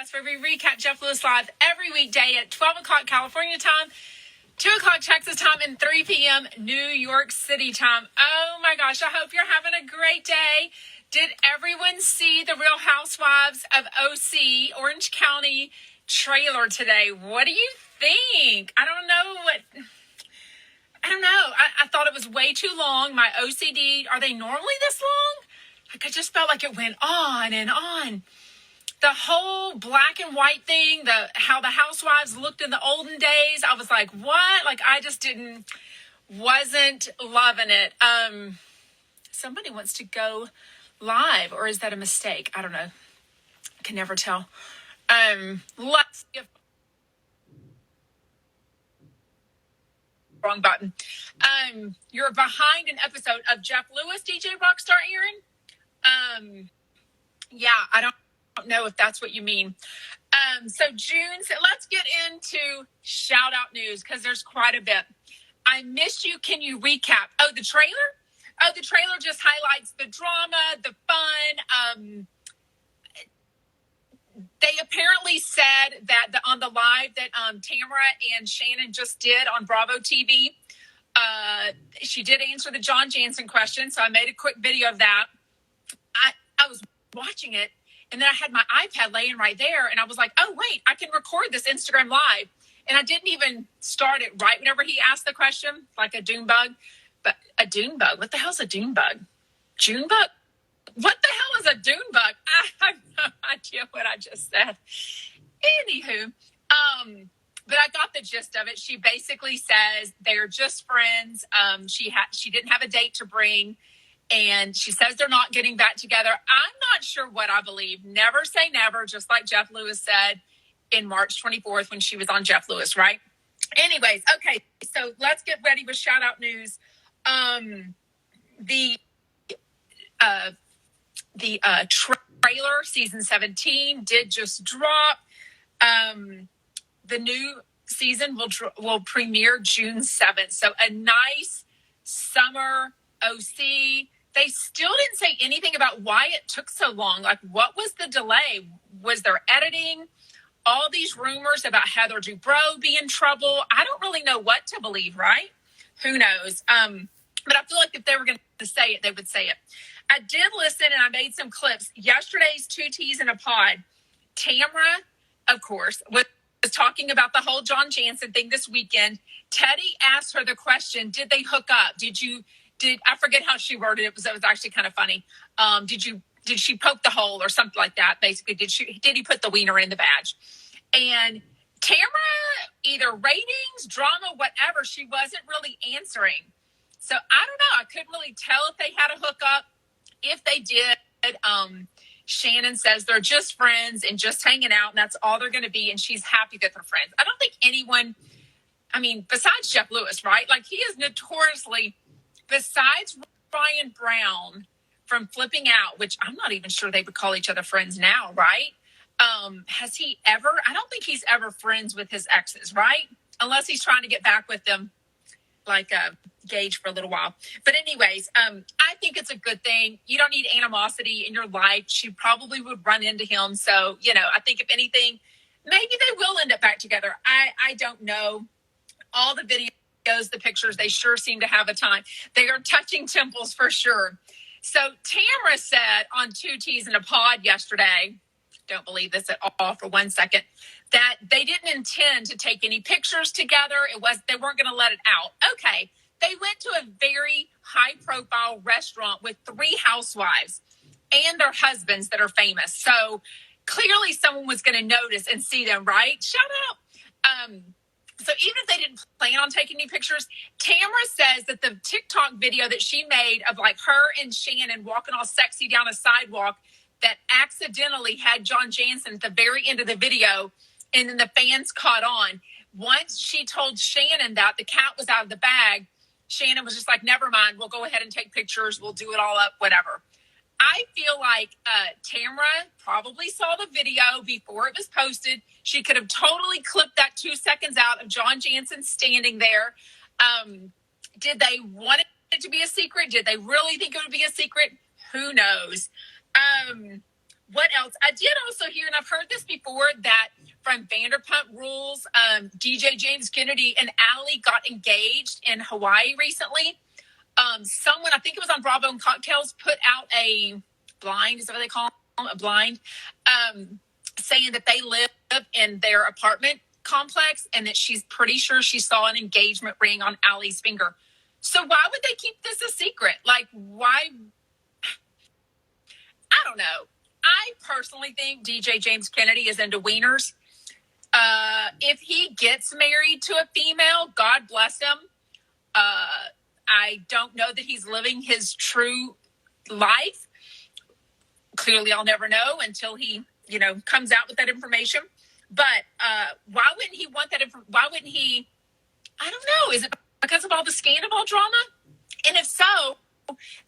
podcast where we recap Jeff Lewis Live every weekday at 12 o'clock California time, 2 o'clock Texas time, and 3 p.m. New York City time. Oh my gosh, I hope you're having a great day. Did everyone see the Real Housewives of OC, Orange County trailer today? What do you think? I don't know. I thought it was way too long. My OCD, are they normally this long? Like, I just felt like it went on and on. The whole black and white thing, how the housewives looked in the olden days, I was like, what? Like, I just wasn't loving it. Somebody wants to go live, or is that a mistake? I don't know. I can never tell. Let's see if wrong button. You're behind an episode of Jeff Lewis, DJ Rockstar Aaron. Yeah, I don't know if that's what you mean. So let's get into shout out news because there's quite a bit. I missed you. Can you recap? Oh, the trailer? Oh, the trailer just highlights the drama, the fun. They apparently said that on the live that Tamara and Shannon just did on Bravo TV, she did answer the John Jansen question, so I made a quick video of that. I was watching it, and then I had my iPad laying right there, and I was like, oh, wait, I can record this Instagram Live. And I didn't even start it right whenever he asked the question, like a Dune bug. But a Dune bug? What the hell's a Dune bug? June bug? What the hell is a Dune bug? I have no idea what I just said. Anywho, but I got the gist of it. She basically says they're just friends. She didn't have a date to bring, and she says they're not getting back together. I'm not sure what I believe. Never say never, just like Jeff Lewis said in March 24th when she was on Jeff Lewis, right? Anyways, okay, so let's get ready with shout out news. The trailer, season 17, did just drop. The new season will premiere June 7th. So a nice summer OC. They still didn't say anything about why it took so long. Like, what was the delay? Was there editing? All these rumors about Heather Dubrow being in trouble. I don't really know what to believe, right? Who knows? But I feel like if they were going to say it, they would say it. I did listen, and I made some clips. Yesterday's Two Teas in a Pod, Tamara, of course, was talking about the whole John Jansen thing this weekend. Teddy asked her the question, did they hook up? I forget how she worded it. It was actually kind of funny. Did she poke the hole or something like that? Basically, did he put the wiener in the badge? And Tamara, either ratings, drama, whatever, she wasn't really answering. So I don't know. I couldn't really tell if they had a hookup. If they did, Shannon says they're just friends and just hanging out, and that's all they're going to be, and she's happy that they're friends. I don't think anyone, besides Jeff Lewis, right? Like, he is notoriously, besides Ryan Brown from Flipping Out, which I'm not even sure they would call each other friends now, right? Has he ever? I don't think he's ever friends with his exes, right? Unless he's trying to get back with them, like Gage for a little while. But anyways, I think it's a good thing. You don't need animosity in your life. She probably would run into him. So, I think if anything, maybe they will end up back together. I don't know. All the videos, the pictures, they sure seem to have a time. They are touching temples for sure. So Tamara said on Two Teas in a Pod yesterday, don't believe this at all for 1 second, that they didn't intend to take any pictures together. They weren't going to let it out. Okay. They went to a very high-profile restaurant with 3 housewives and their husbands that are famous. So clearly someone was going to notice and see them, right? Shout out. So even if they didn't plan on taking any pictures, Tamara says that the TikTok video that she made of like her and Shannon walking all sexy down a sidewalk that accidentally had John Jansen at the very end of the video, and then the fans caught on. Once she told Shannon that the cat was out of the bag, Shannon was just like, never mind, we'll go ahead and take pictures. We'll do it all up, whatever. I feel like Tamara probably saw the video before it was posted. She could have totally clipped that 2 seconds out of John Jansen standing there. Did they want it to be a secret? Did they really think it would be a secret? Who knows? what else? I did also hear, and I've heard this before, that from Vanderpump Rules, DJ James Kennedy and Allie got engaged in Hawaii recently. Someone, I think it was on Bravo and Cocktails, put out a blind, is that what they call them? A blind, saying that they live in their apartment complex and that she's pretty sure she saw an engagement ring on Allie's finger. So why would they keep this a secret? Like, why? I don't know. I personally think DJ James Kennedy is into wieners. If he gets married to a female, God bless him. I don't know that he's living his true life. Clearly, I'll never know until he, comes out with that information. But why wouldn't he want that? Why wouldn't he? I don't know. Is it because of all the scandal drama? And if so,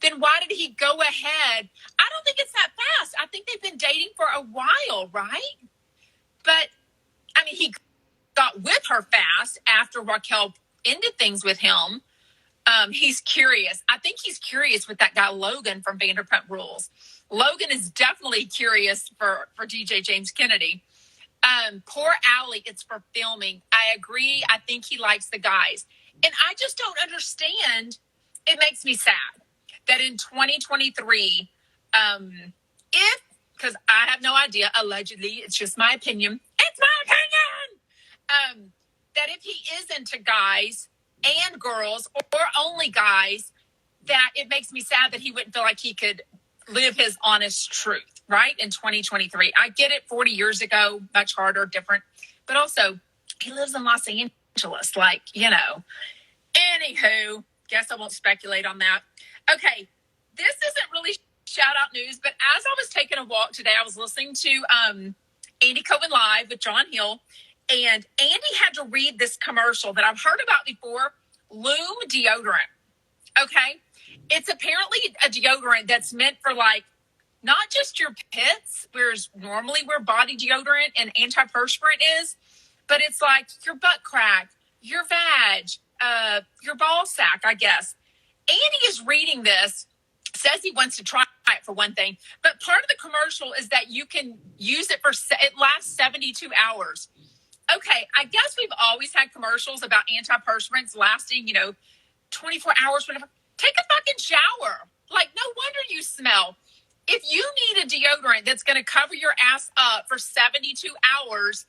then why did he go ahead? I don't think it's that fast. I think they've been dating for a while, right? But, I mean, he got with her fast after Raquel ended things with him. He's curious. I think he's curious with that guy Logan from Vanderpump Rules. Logan is definitely curious for DJ James Kennedy. Poor Allie, it's for filming. I agree. I think he likes the guys. And I just don't understand. It makes me sad that in 2023, because I have no idea, allegedly, it's just my opinion. It's my opinion! That if he is into guys and girls or only guys, that it makes me sad that he wouldn't feel like he could live his honest truth, right? In 2023. I get it 40 years ago, much harder, different. But also, he lives in Los Angeles, Anywho, guess I won't speculate on that. Okay, this isn't really shout-out news, but as I was taking a walk today, I was listening to Andy Cohen Live with John Hill, and Andy had to read this commercial that I've heard about before, Lume deodorant. Okay? It's apparently a deodorant that's meant for, not just your pits, whereas normally where body deodorant and antiperspirant is, but it's like your butt crack, your vag, your ball sack, I guess. Andy is reading this, says he wants to try it for one thing, but part of the commercial is that you can use it it lasts 72 hours. Okay, I guess we've always had commercials about antiperspirants lasting, 24 hours, whatever. Take a fucking shower. No wonder you smell. If you need a deodorant that's going to cover your ass up for 72 hours,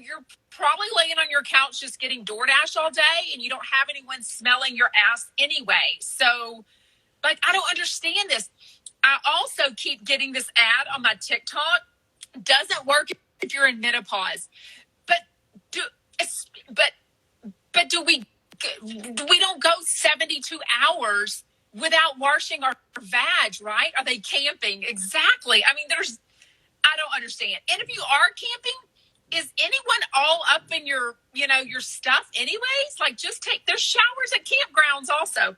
you're probably laying on your couch just getting DoorDash all day and you don't have anyone smelling your ass anyway. So, I don't understand this. I also keep getting this ad on my TikTok. Doesn't work if you're in menopause. But do we don't go 72 hours without washing our vag, right? Are they camping? Exactly. I mean, I don't understand. And if you are camping, is anyone all up in your stuff anyways? Just there's showers at campgrounds also.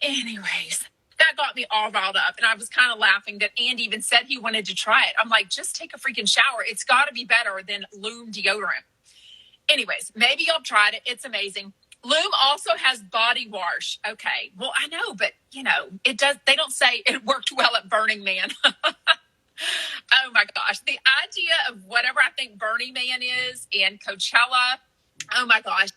Anyways, that got me all riled up. And I was kind of laughing that Andy even said he wanted to try it. I'm like, just take a freaking shower. It's got to be better than Lume deodorant. Anyways, maybe y'all tried it. It's amazing. Lume also has body wash. Okay. Well, I know, but it does. They don't say it worked well at Burning Man. Oh my gosh. The idea of whatever I think Burning Man is and Coachella. Oh my gosh.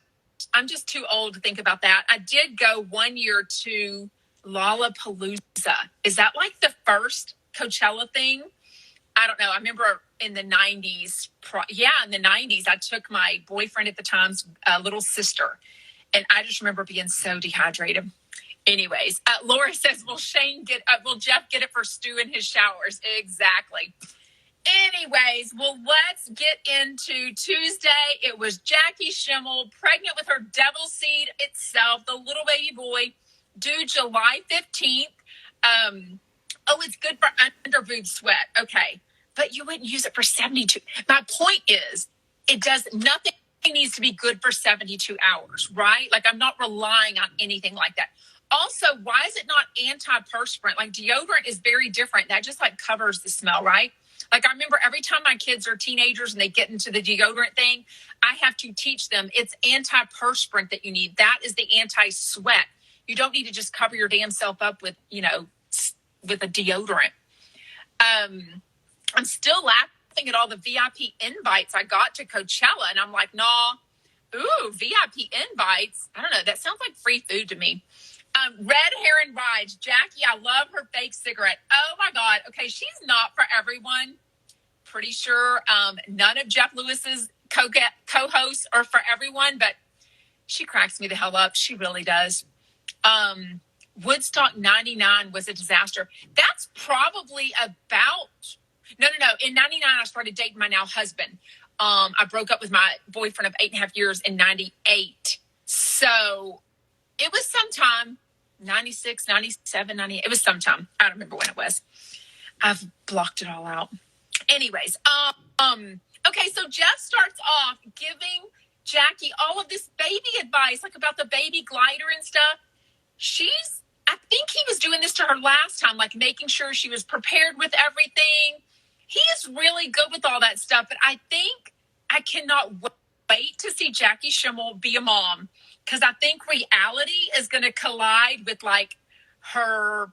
I'm just too old to think about that. I did go one year to Lollapalooza. Is that the first Coachella thing? I don't know. I remember in the 90s. In the 90s, I took my boyfriend at the time's little sister. And I just remember being so dehydrated. Anyways, Laura says, will Jeff get it for Stu in his showers? Exactly. Anyways, let's get into Tuesday. It was Jackie Schimmel, pregnant with her devil seed itself, the little baby boy, due July 15th. It's good for under boob sweat. Okay. But you wouldn't use it for 72. My point is, nothing needs to be good for 72 hours, right? I'm not relying on anything like that. Also, why is it not antiperspirant? Deodorant is very different. That just covers the smell, right? I remember every time my kids are teenagers and they get into the deodorant thing, I have to teach them it's antiperspirant that you need. That is the anti-sweat. You don't need to just cover your damn self up with, with a deodorant. I'm still laughing at all the VIP invites I got to Coachella. And I'm like, nah, ooh, VIP invites. I don't know. That sounds like free food to me. Red Heron Rides. Jackie, I love her fake cigarette. Oh, my God. Okay, she's not for everyone. Pretty sure none of Jeff Lewis's co-hosts are for everyone, but she cracks me the hell up. She really does. Woodstock 99 was a disaster. That's probably about... No. In 99, I started dating my now husband. I broke up with my boyfriend of 8.5 years in 98. So it was sometime, 96, 97, 98. It was sometime. I don't remember when it was. I've blocked it all out. Anyways, okay, so Jeff starts off giving Jackie all of this baby advice, like about the baby glider and stuff. I think he was doing this to her last time, like making sure she was prepared with everything. He is really good with all that stuff, but I think I cannot wait to see Jackie Schimmel be a mom, because I think reality is going to collide with like her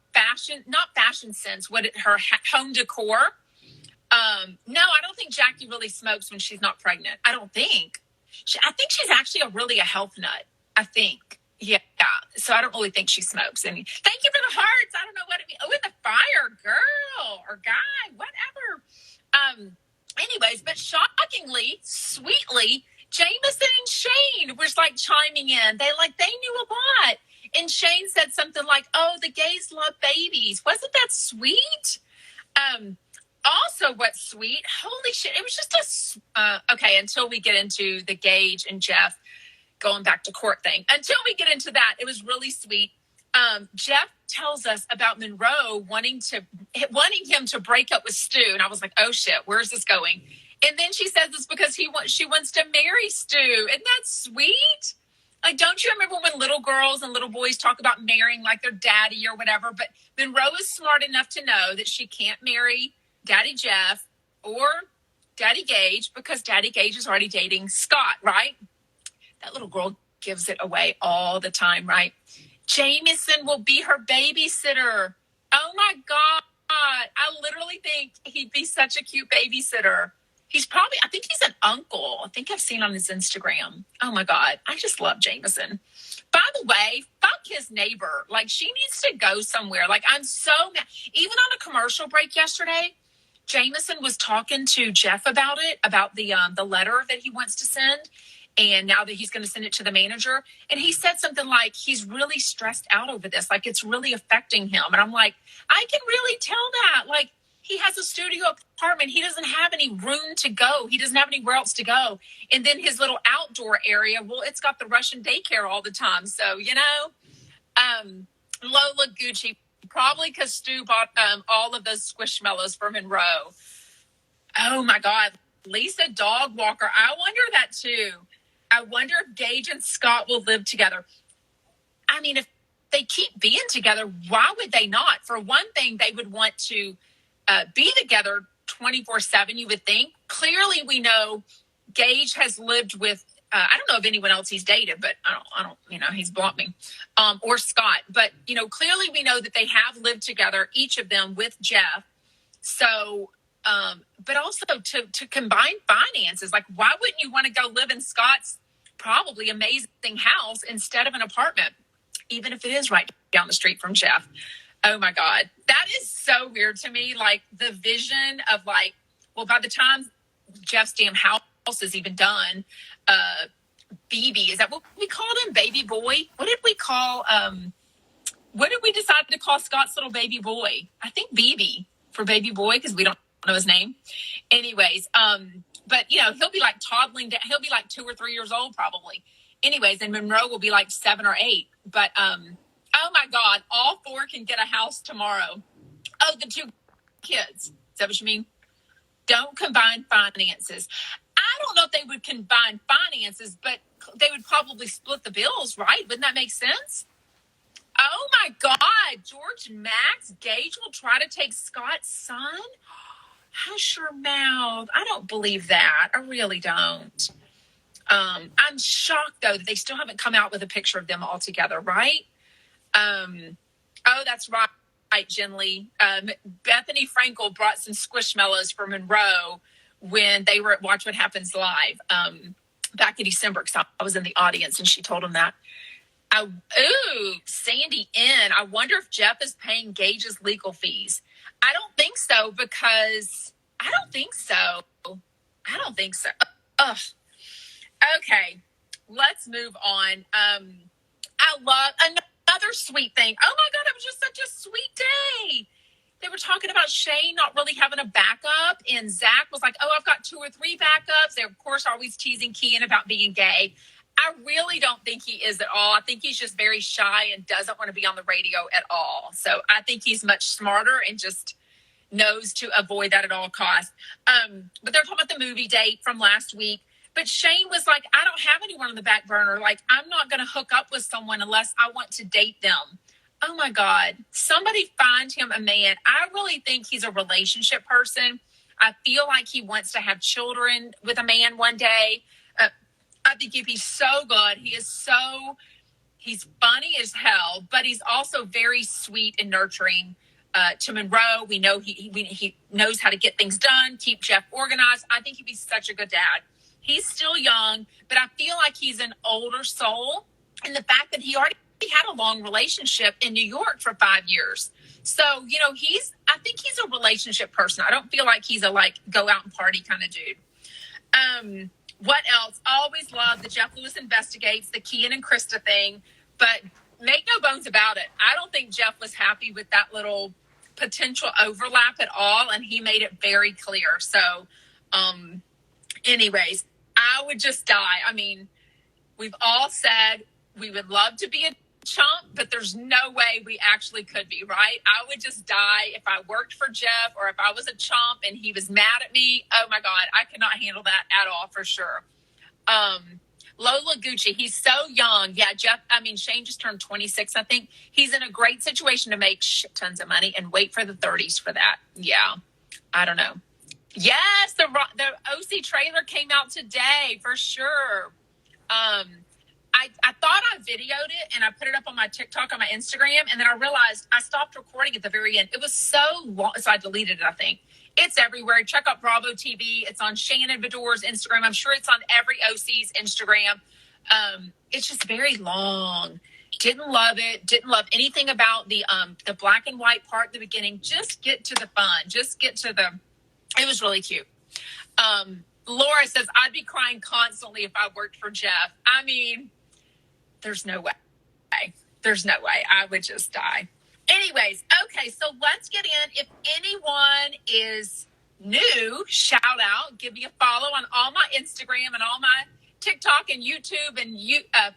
not fashion sense, her home decor. No, I don't think Jackie really smokes when she's not pregnant. I don't think. I think she's actually really a health nut. I think. Yeah. So I don't really think she smokes. And thank you for the hearts. I don't know what it means. Oh, with the fire, girl or guy, whatever. Anyways, but shockingly, sweetly, Jamison and Shane was like chiming in. They knew a lot. And Shane said something like, "Oh, the gays love babies." Wasn't that sweet? Also, what's sweet? Holy shit! It was just okay. Until we get into the Gage and Jeff going back to court thing. Until we get into that, it was really sweet. Jeff tells us about Monroe wanting him to break up with Stu, and I was like, "Oh shit, where's this going?" And then she says it's because she wants to marry Stu. Isn't that sweet? Like, don't you remember when little girls and little boys talk about marrying like their daddy or whatever? But Monroe is smart enough to know that she can't marry Daddy Jeff or Daddy Gage because Daddy Gage is already dating Scott, right? That little girl gives it away all the time, right? Jamison will be her babysitter. Oh my God. I literally think he'd be such a cute babysitter. I think he's an uncle. I think I've seen on his Instagram. Oh my God. I just love Jamison. By the way, fuck his neighbor. Like, she needs to go somewhere. Like, I'm so mad. Even on a commercial break yesterday, Jamison was talking to Jeff about it, about the letter that he wants to send. And now that he's going to send it to the manager. And he said something like, he's really stressed out over this. Like, it's really affecting him. And I'm like, I can really tell that. Like, he has a studio apartment. He doesn't have any room to go. He doesn't have anywhere else to go. And then his little outdoor area, well, it's got the Russian daycare all the time. So, Lola Gucci, probably because Stu bought all of those squishmallows for Monroe. Oh, my God. Lisa Dog Walker. I wonder that, too. I wonder if Gage and Scott will live together. I mean, if they keep being together, why would they not? For one thing, they would want to be together 24/7, you would think. Clearly, we know Gage has lived with, I don't know if anyone else he's dated, but I don't, he's blocked me, or Scott. But, clearly we know that they have lived together, each of them with Jeff. So, but also to combine finances, like, why wouldn't you want to go live in Scott's probably amazing house instead of an apartment, even if it is right down the street from Jeff? Oh my God. That is so weird to me. Like, the vision of like, well, by the time Jeff's damn house is even done, Bebe, is that what we called him? Baby boy? What did we decide to call Scott's little baby boy? I think Bebe for baby boy, because we don't know his name. Anyways, but he'll be like toddling down. He'll be like 2 or 3 years old probably. Anyways, and Monroe will be like 7 or 8. But oh my God, all 4 can get a house tomorrow. Oh, the 2 kids. Is that what you mean? Don't combine finances. I don't know if they would combine finances, but they would probably split the bills, right? Wouldn't that make sense? Oh my God, George Max Gage will try to take Scott's son? Hush your mouth. I don't believe that. I really don't. I'm shocked, though, that they still haven't come out with a picture of them all together, right? Oh, that's right. Jenly. Bethany Frankel brought some squishmallows for Monroe when they were at Watch What Happens Live back in December, because I was in the audience, and she told him that. Sandy N. I wonder if Jeff is paying Gage's legal fees. I don't think so, because I don't think so. Ugh. Okay, let's move on. I love another sweet thing. Oh my God, it was just such a sweet day. They were talking about Shane not really having a backup, and Zach was like, "Oh, I've got 2 or 3 backups." They're, of course, always teasing Kian about being gay. I really don't think he is at all. I think he's just very shy and doesn't want to be on the radio at all. So I think he's much smarter and just knows to avoid that at all costs. But they're talking about the movie date from last week. But Shane was like, "I don't have anyone on the back burner. Like, I'm not going to hook up with someone unless I want to date them." Oh my God. Somebody find him a man. I really think he's a relationship person. I feel like he wants to have children with a man one day. I think if he's so good, he's funny as hell, but he's also very sweet and nurturing to Monroe. We know he knows how to get things done, keep Jeff organized. I think he'd be such a good dad. He's still young, but I feel like he's an older soul. And the fact that he already had a long relationship in New York for 5 years. So, I think he's a relationship person. I don't feel like he's a go out and party kind of dude. What else? Always love the Jeff Lewis Investigates, the Kian and Krista thing, but make no bones about it. I don't think Jeff was happy with that little potential overlap at all, and he made it very clear. So, anyways, I would just die. I mean, we've all said we would love to be a chump, but there's no way we actually could be, right? I would just die if I worked for Jeff, or if I was a chump and he was mad at me. Oh my God, I could not handle that at all, for sure. Lola Gucci, he's so young. Yeah, Shane just turned 26, I think. He's in a great situation to make tons of money, and wait for the 30s for that. Yeah, I don't know. Yes, the OC trailer came out today, for sure. I thought I videoed it and I put it up on my TikTok, on my Instagram, and then I realized I stopped recording at the very end. It was so long, so I deleted it, I think. It's everywhere. Check out Bravo TV. It's on Shannon Bedore's Instagram. I'm sure it's on every OC's Instagram. It's just very long. Didn't love it. Didn't love anything about the black and white part at the beginning. Just get to the fun. It was really cute. Laura says, "I'd be crying constantly if I worked for Jeff." I mean, there's no way. There's no way. I would just die. Anyways, okay, so let's get in. If anyone is new, shout out. Give me a follow on all my Instagram and all my TikTok and YouTube and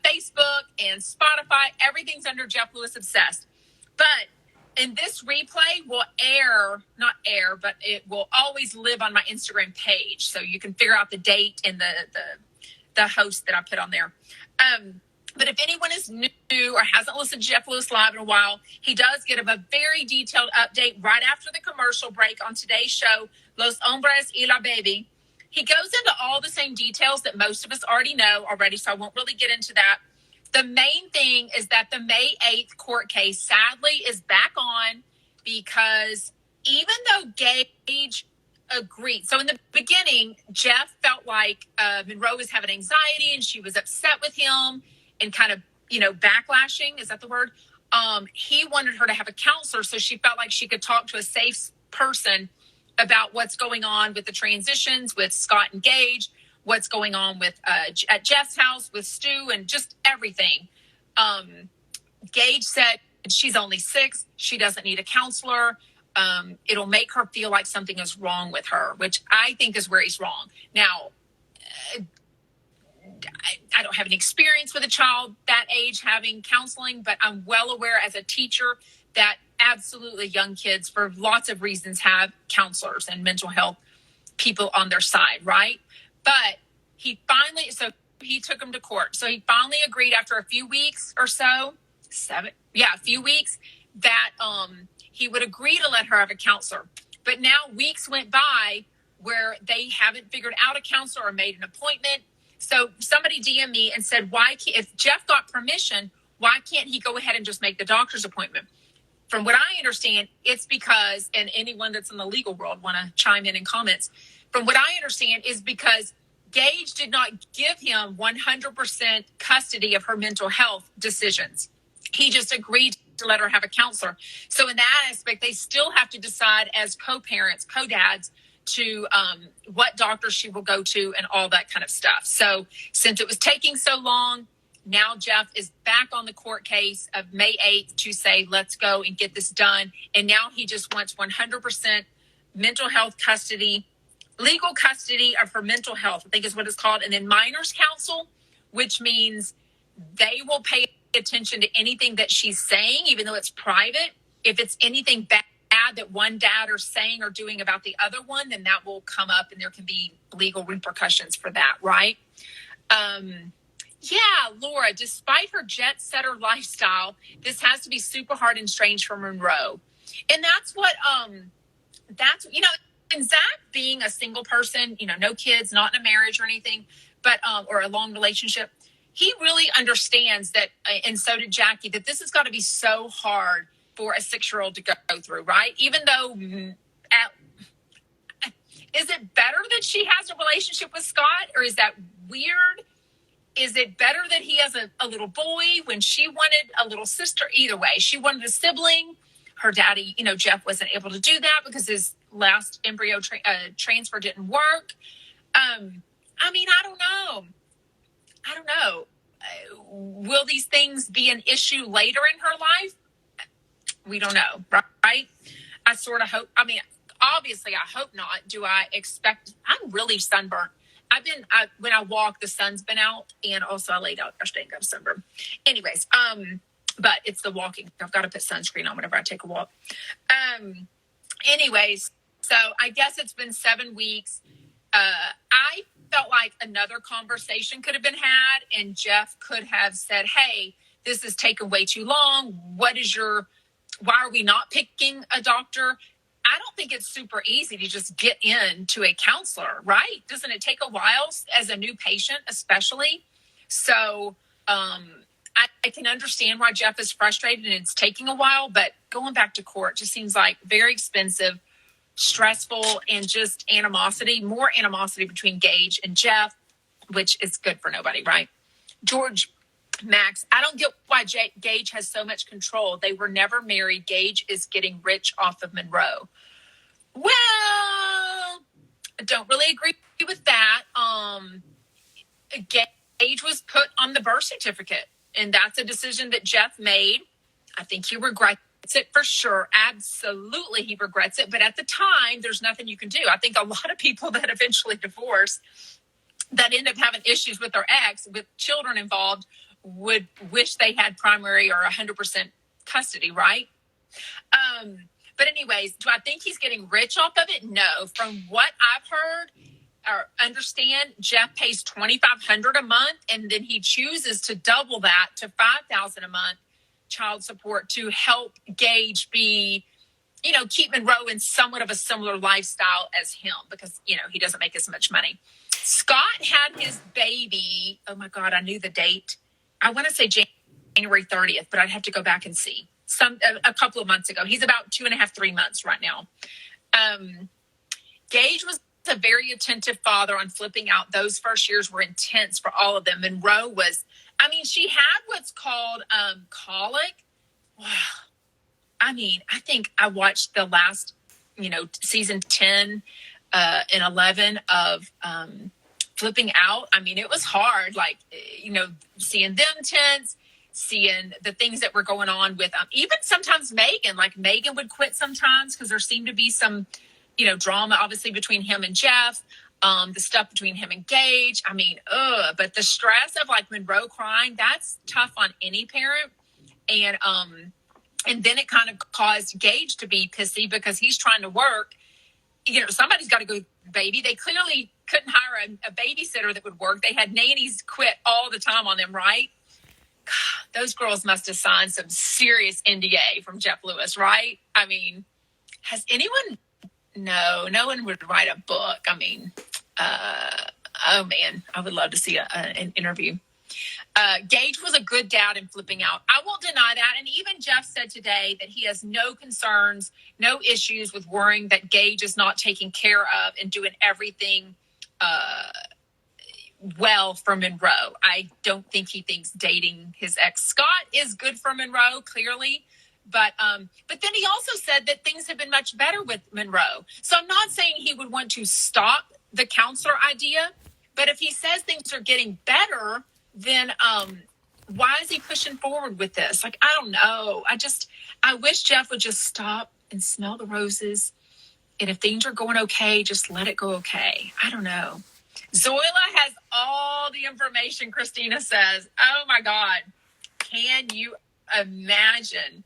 Facebook and Spotify. Everything's under Jeff Lewis Obsessed. But and this replay will but it will always live on my Instagram page. So you can figure out the date and the host that I put on there. But if anyone is new or hasn't listened to Jeff Lewis Live in a while, he does get a very detailed update right after the commercial break on today's show, Los Hombres y la Bebe. He goes into all the same details that most of us already know already, so I won't really get into that. The main thing is that the May 8th court case, sadly, is back on, because even though Gage agreed. So in the beginning, Jeff felt like Monroe was having anxiety and she was upset with him and kind of, backlashing. Is that the word? He wanted her to have a counselor so she felt like she could talk to a safe person about what's going on with the transitions with Scott and Gage, what's going on with at Jeff's house with Stu, and just everything. Gage said she's only 6. She doesn't need a counselor. It'll make her feel like something is wrong with her, which I think is where he's wrong. Now, I don't have any experience with a child that age having counseling, but I'm well aware as a teacher that absolutely young kids, for lots of reasons, have counselors and mental health people on their side, right? But he took him to court. So he finally agreed after a few weeks or so, a few weeks, that he would agree to let her have a counselor. But now weeks went by where they haven't figured out a counselor or made an appointment. So somebody DM'd me and said, if Jeff got permission, why can't he go ahead and just make the doctor's appointment? from what I understand, it's because, and anyone that's in the legal world want to chime in comments, from what I understand is because Gage did not give him 100% custody of her mental health decisions. He just agreed to let her have a counselor. So in that aspect, they still have to decide as co-parents, co-dads, to what doctor she will go to and all that kind of stuff. So since it was taking so long, now Jeff is back on the court case of May 8th to say, let's go and get this done. And now he just wants 100% mental health custody, legal custody of her mental health, I think is what it's called. And then minors counsel, which means they will pay attention to anything that she's saying, even though it's private. If it's anything bad that one dad are saying or doing about the other one, then that will come up and there can be legal repercussions for that, right? Yeah, Laura, despite her jet-setter lifestyle, this has to be super hard and strange for Monroe. And that's what, and Zach being a single person, no kids, not in a marriage or anything, but, or a long relationship, he really understands that, and so did Jackie, that this has got to be so hard for a 6-year-old to go through, right? Even though, is it better that she has a relationship with Scott, or is that weird? Is it better that he has a little boy when she wanted a little sister? Either way, she wanted a sibling. Her daddy, Jeff wasn't able to do that because his last embryo transfer didn't work. I don't know. Will these things be an issue later in her life? We don't know, right? I sort of hope. Obviously, I hope not. Do I expect? I'm really sunburnt. When I walk, the sun's been out, and also I laid out yesterday and got sunburned. Anyways, but it's the walking. I've got to put sunscreen on whenever I take a walk. Anyways, so I guess it's been 7 weeks. I felt like another conversation could have been had, and Jeff could have said, "Hey, this has taken way too long. Why are we not picking a doctor?" I don't think it's super easy to just get into a counselor, right? Doesn't it take a while as a new patient, especially? So I can understand why Jeff is frustrated and it's taking a while, but going back to court just seems like very expensive, stressful, and just more animosity between Gage and Jeff, which is good for nobody, right? George Max, I don't get why Gage has so much control. They were never married. Gage is getting rich off of Monroe. Well, I don't really agree with that. Gage was put on the birth certificate, and that's a decision that Jeff made. I think he regrets it for sure. Absolutely, he regrets it. But at the time, there's nothing you can do. I think a lot of people that eventually divorce that end up having issues with their ex, with children involved, would wish they had primary or 100% custody, right? But anyways, do I think he's getting rich off of it? No. From what I've heard or understand, Jeff pays $2,500 a month, and then he chooses to double that to $5,000 a month child support to help Gage be, keep Monroe in somewhat of a similar lifestyle as him because, he doesn't make as much money. Scott had his baby. Oh my God, I knew the date. I want to say January 30th, but I'd have to go back and see. A couple of months ago. He's about 2.5, 3 months right now. Gage was a very attentive father on flipping out. Those first years were intense for all of them. Monroe was, she had what's called colic. Wow. I think I watched the last, season 10 and 11 of flipping out. It was hard, seeing them tense, seeing the things that were going on with even sometimes Megan. Like Megan would quit sometimes because there seemed to be some, drama obviously between him and Jeff, the stuff between him and Gage. But the stress of Monroe crying, that's tough on any parent. And then it kind of caused Gage to be pissy because he's trying to work. Somebody's got to go baby. They clearly couldn't hire a babysitter that would work. They had nannies quit all the time on them, right? God, those girls must have signed some serious NDA from Jeff Lewis, right? Has anyone? No one would write a book. Oh man, I would love to see an interview. Gage was a good dad in flipping out. I won't deny that. And even Jeff said today that he has no concerns, no issues with worrying that Gage is not taking care of and doing everything well for Monroe. I don't think he thinks dating his ex Scott is good for Monroe, clearly. But then he also said that things have been much better with Monroe. So I'm not saying he would want to stop the counselor idea, but if he says things are getting better, then why is he pushing forward with this? Like, I don't know. I wish Jeff would just stop and smell the roses. And if things are going okay, just let it go okay. I don't know. Zoila has all the information, Christina says. Oh, my God. Can you imagine?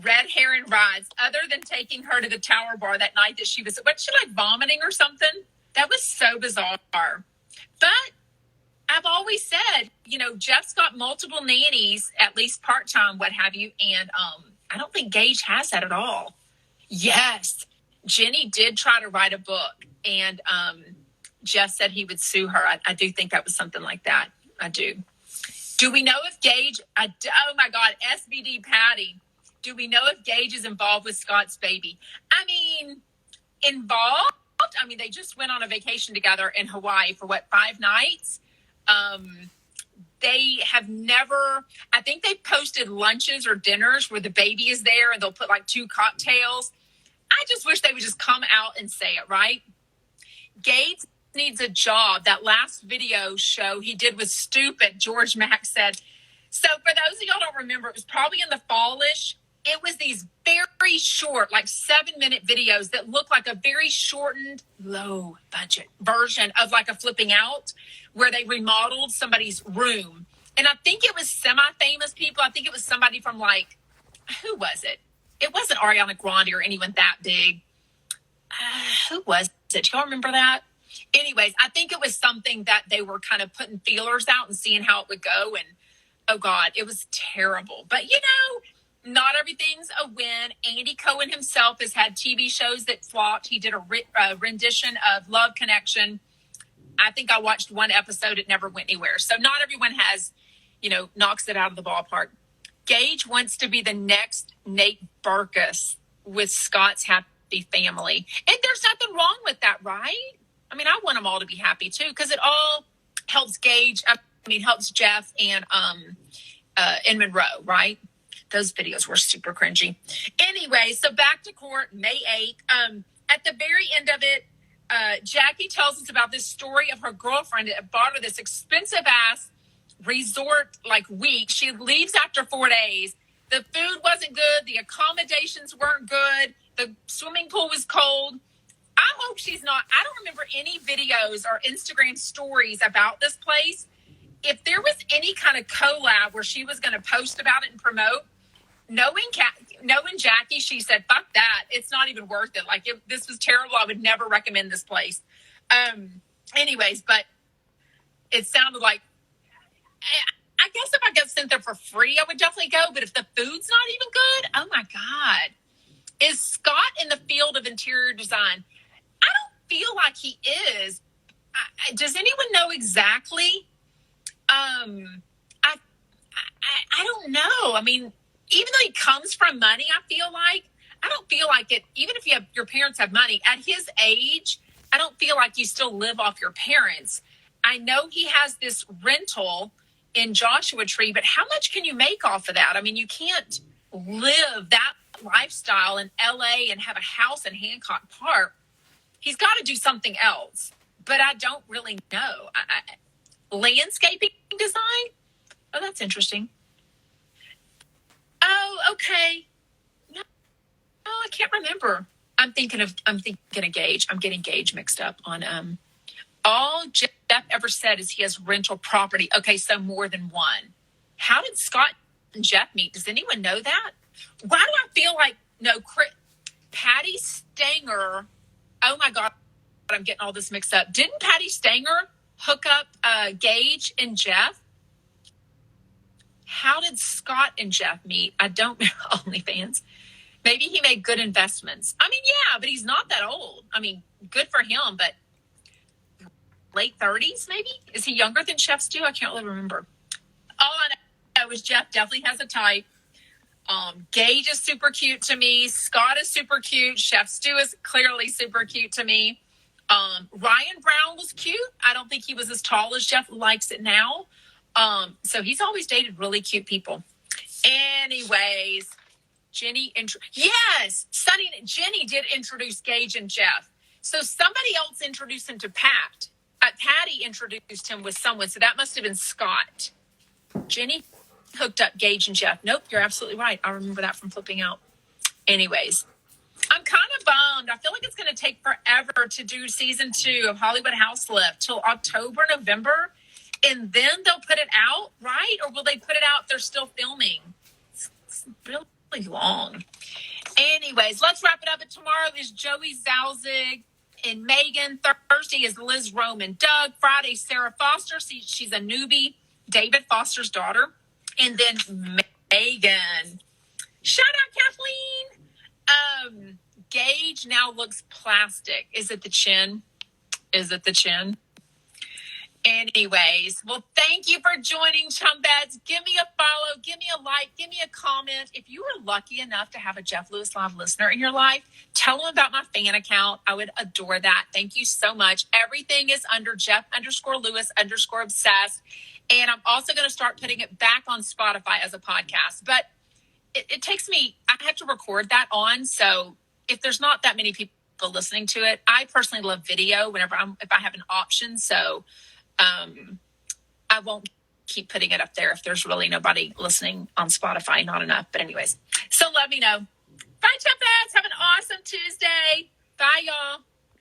Red Heron rides, other than taking her to the Tower Bar that night that she was like vomiting or something? That was so bizarre. But I've always said, Jeff's got multiple nannies, at least part-time, what have you. And I don't think Gage has that at all. Yes. Jenny did try to write a book, and Jeff said he would sue her. I do think that was something like that. I do. Do we know if Gage, oh my God, SBD Patty, do we know if Gage is involved with Scott's baby? I mean, involved? I mean, they just went on a vacation together in Hawaii for 5 nights? They have never, I think they've posted lunches or dinners where the baby is there and they'll put like 2 cocktails. I just wish they would just come out and say it, right? Gates needs a job. That last video show he did was stupid, George Mack said. So for those of y'all don't remember, it was probably in the fallish. It was these very short, like 7-minute videos that look like a very shortened, low budget version of like a flipping out where they remodeled somebody's room. And I think it was semi-famous people. I think it was somebody from like, who was it? It wasn't Ariana Grande or anyone that big. Who was it? Do y'all remember that? Anyways, I think it was something that they were kind of putting feelers out and seeing how it would go. And, oh, God, it was terrible. But, not everything's a win. Andy Cohen himself has had TV shows that flopped. He did a rendition of Love Connection. I think I watched one episode. It never went anywhere. So not everyone has, knocks it out of the ballpark. Gage wants to be the next Nate Barkus with Scott's happy family. And there's nothing wrong with that, right? I mean, I want them all to be happy, too, because it all helps helps Jeff and Monroe, right? Those videos were super cringy. Anyway, so back to court, May 8th. At the very end of it, Jackie tells us about this story of her girlfriend that bought her this expensive-ass resort, week. She leaves after 4 days. The food wasn't good. The accommodations weren't good. The swimming pool was cold. I hope she's not. I don't remember any videos or Instagram stories about this place. If there was any kind of collab where she was going to post about it and promote, knowing Jackie, she said, fuck that. It's not even worth it. This was terrible. I would never recommend this place. Anyways, but it sounded like, I guess if I got sent there for free, I would definitely go. But if the food's not even good, oh my God. Is Scott in the field of interior design? I don't feel like he is. Does anyone know exactly? I don't know. I mean, even though he comes from money, I don't feel like it, even if your parents have money, at his age, I don't feel like you still live off your parents. I know he has this rental in Joshua Tree, but how much can you make off of that? I mean, you can't live that lifestyle in LA and have a house in Hancock Park. He's got to do something else, but I don't really know. Landscaping design? Oh, that's interesting. Oh, okay. No, I can't remember. I'm thinking of Gage. I'm getting Gage mixed up on all Jeff ever said is he has rental property. Okay, so more than one. How did Scott and Jeff meet? Does anyone know that? Why do I feel like Patty Stanger? Oh my God, I'm getting all this mixed up. Didn't Patty Stanger hook up Gage and Jeff? How did Scott and Jeff meet? I don't know. OnlyFans. Maybe he made good investments. I mean, yeah, but he's not that old. I mean, good for him, but late 30s, maybe? Is he younger than Chef Stu? I can't really remember. All I know is Jeff definitely has a type. Gage is super cute to me. Scott is super cute. Chef Stu is clearly super cute to me. Ryan Brown was cute. I don't think he was as tall as Jeff likes it now. So he's always dated really cute people. Anyways, Jenny, Jenny did introduce Gage and Jeff. So somebody else introduced him to Pat. Patty introduced him with someone, so that must have been Scott. Jenny hooked up Gage and Jeff. Nope, you're absolutely right. I remember that from flipping out. Anyways, I'm kind of bummed. I feel like it's going to take forever to do season 2 of Hollywood House Lift till October, November, and then they'll put it out, right? Or will they put it out? They're still filming. It's really long. Anyways, let's wrap it up. Tomorrow is Joey Zalzig and Megan. Thursday is Liz, Rome, and Doug. Friday, Sarah Foster. She's a newbie, David Foster's daughter. And then Megan. Shout out, Kathleen. Gage now looks plastic. Is it the chin? Anyways, well, thank you for joining, Chumbeds. Give me a follow, give me a like, give me a comment. If you were lucky enough to have a Jeff Lewis Live listener in your life, tell them about my fan account. I would adore that. Thank you so much. Everything is under Jeff_Lewis_obsessed. And I'm also going to start putting it back on Spotify as a podcast. But it takes me, I have to record that on. So if there's not that many people listening to it, I personally love video if I have an option. So I won't keep putting it up there if there's really nobody listening on Spotify, not enough. But anyways, so let me know. Bye, Chumbeds. Have an awesome Tuesday. Bye, y'all.